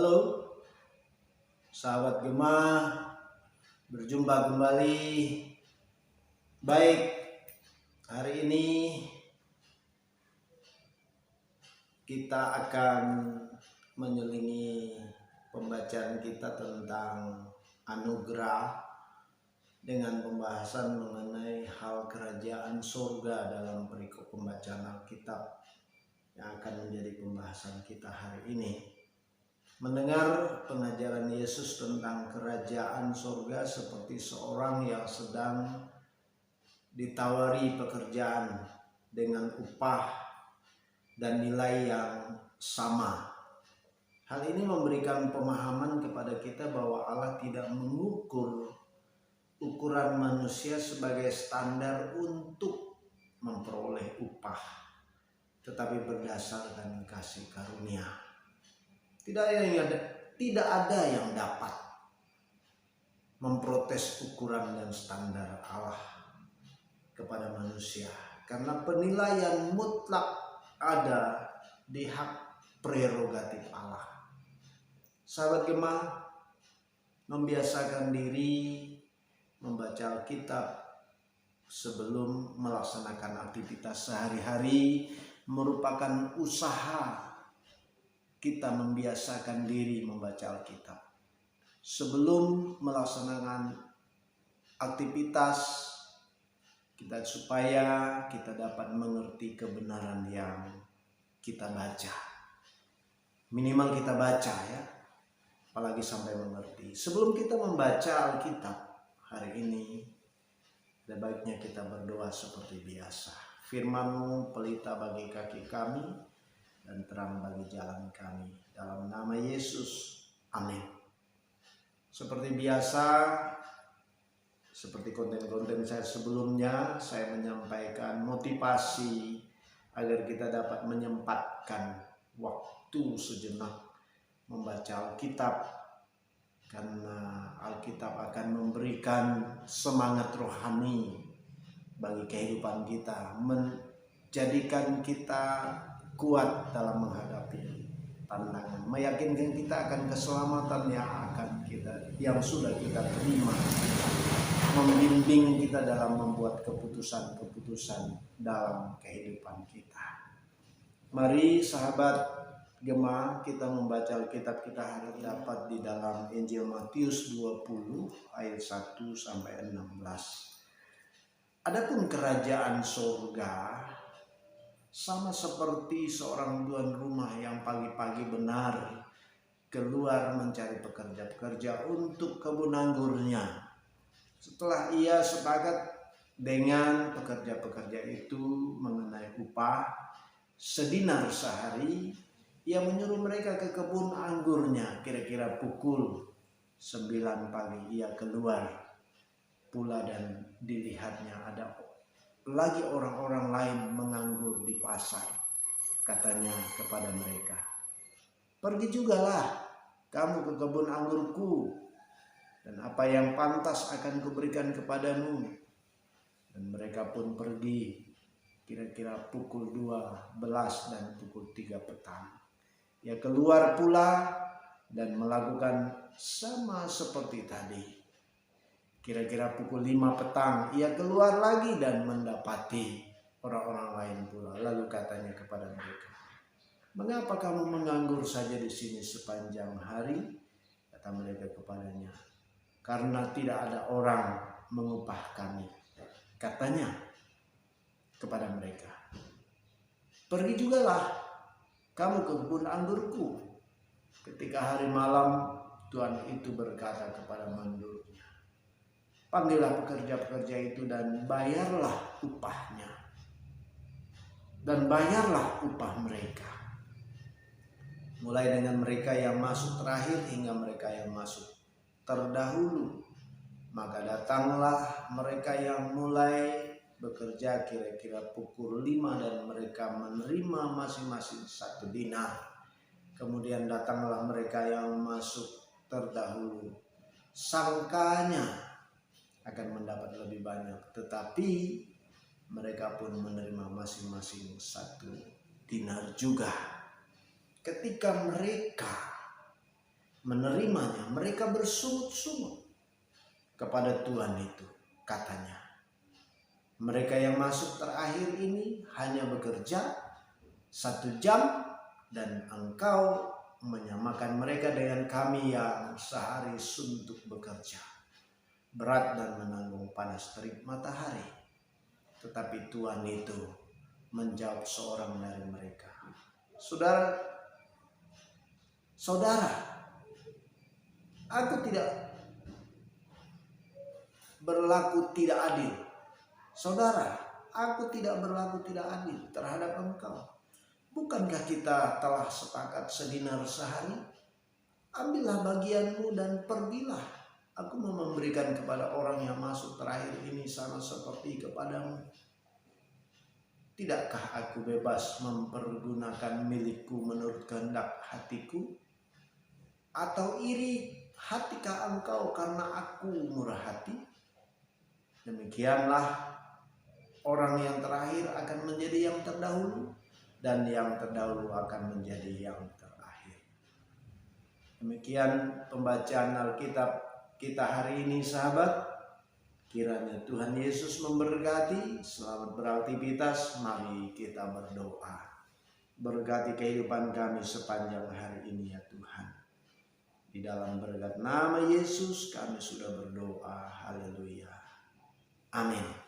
Halo, sahabat Gema, berjumpa kembali. Baik, hari ini kita akan menyelingi pembacaan kita tentang anugerah dengan pembahasan mengenai hal kerajaan surga dalam perikop pembacaan Alkitab yang akan menjadi pembahasan kita hari ini. Mendengar pengajaran Yesus tentang kerajaan surga seperti seorang yang sedang ditawari pekerjaan dengan upah dan nilai yang sama. Hal ini memberikan pemahaman kepada kita bahwa Allah tidak mengukur ukuran manusia sebagai standar untuk memperoleh upah, tetapi berdasarkan kasih karunia. Tidak ada yang dapat memprotes ukuran dan standar Allah kepada manusia, karena penilaian mutlak ada di hak prerogatif Allah. Sahabat Gema, membiasakan diri membaca Alkitab sebelum melaksanakan aktivitas sehari-hari merupakan usaha kita membiasakan diri membaca Alkitab. Sebelum melaksanakan aktivitas kita, supaya kita dapat mengerti kebenaran yang kita baca. Minimal kita baca ya, apalagi sampai mengerti. Sebelum kita membaca Alkitab hari ini, ada baiknya kita berdoa seperti biasa. Firman-Mu pelita bagi kaki kami dan terang bagi jalan kami. Dalam nama Yesus, amin. Seperti biasa, seperti konten-konten saya sebelumnya, saya menyampaikan motivasi agar kita dapat menyempatkan waktu sejenak membaca Alkitab, karena Alkitab akan memberikan semangat rohani bagi kehidupan kita, menjadikan kita kuat dalam menghadapi tantangan, meyakinkan kita akan keselamatan yang sudah kita terima, membimbing kita dalam membuat keputusan-keputusan dalam kehidupan kita. Mari sahabat Gema, kita membaca Alkitab kita hari ini dapat di dalam Injil Matius 20 ayat 1 sampai 16. Adapun kerajaan surga sama seperti seorang tuan rumah yang pagi-pagi benar keluar mencari pekerja-pekerja untuk kebun anggurnya. Setelah ia sepakat dengan pekerja-pekerja itu mengenai upah sedinar sehari, ia menyuruh mereka ke kebun anggurnya. Kira-kira pukul 9 pagi ia keluar pula, dan dilihatnya ada lagi orang-orang lain menganggur di pasar. Katanya kepada mereka, "Pergi jugalah kamu ke kebun anggurku, dan apa yang pantas akan kuberikan kepadamu." Dan mereka pun pergi. Kira-kira pukul 12 dan pukul 3 petang. Ia keluar pula dan melakukan sama seperti tadi. Kira-kira pukul 5 petang ia keluar lagi dan mendapati orang-orang lain pula. Lalu katanya kepada mereka, "Mengapa kamu menganggur saja di sini sepanjang hari?" Kata mereka kepadanya, "Karena tidak ada orang mengupah kami." Katanya kepada mereka, "Pergi jugalah kamu ke kebun anggurku." Ketika hari malam, tuan itu berkata kepada mandornya, "Panggillah pekerja-pekerja itu dan bayarlah upahnya." Dan bayarlah upah mereka, mulai dengan mereka yang masuk terakhir hingga mereka yang masuk terdahulu. Maka datanglah mereka yang mulai bekerja kira-kira pukul 5 dan mereka menerima masing-masing 1 dinar. Kemudian datanglah mereka yang masuk terdahulu. Sangkanya akan mendapat lebih banyak, tetapi mereka pun menerima masing-masing 1 dinar juga. Ketika mereka menerimanya, mereka bersungut-sungut kepada Tuhan itu. Katanya, mereka yang masuk terakhir ini hanya bekerja 1 jam dan engkau menyamakan mereka dengan kami yang sehari suntuk bekerja, berat dan menanggung panas terik matahari. Tetapi Tuhan itu menjawab seorang dari mereka, Saudara, aku tidak berlaku tidak adil. Saudara, aku tidak berlaku tidak adil terhadap engkau. Bukankah kita telah sepakat sedinar sehari? Ambillah bagianmu dan pergilah. Aku mau memberikan kepada orang yang masuk terakhir ini sama seperti kepadamu. Tidakkah aku bebas mempergunakan milikku menurut kehendak hatiku? Atau iri hatikah engkau karena aku murah hati? Demikianlah orang yang terakhir akan menjadi yang terdahulu, dan yang terdahulu akan menjadi yang terakhir. Demikian pembacaan Alkitab kita hari ini, sahabat. Kiranya Tuhan Yesus memberkati. Selamat beraktivitas. Mari kita berdoa. Berkati kehidupan kami sepanjang hari ini ya Tuhan. Di dalam berkat nama Yesus kami sudah berdoa. Haleluya. Amin.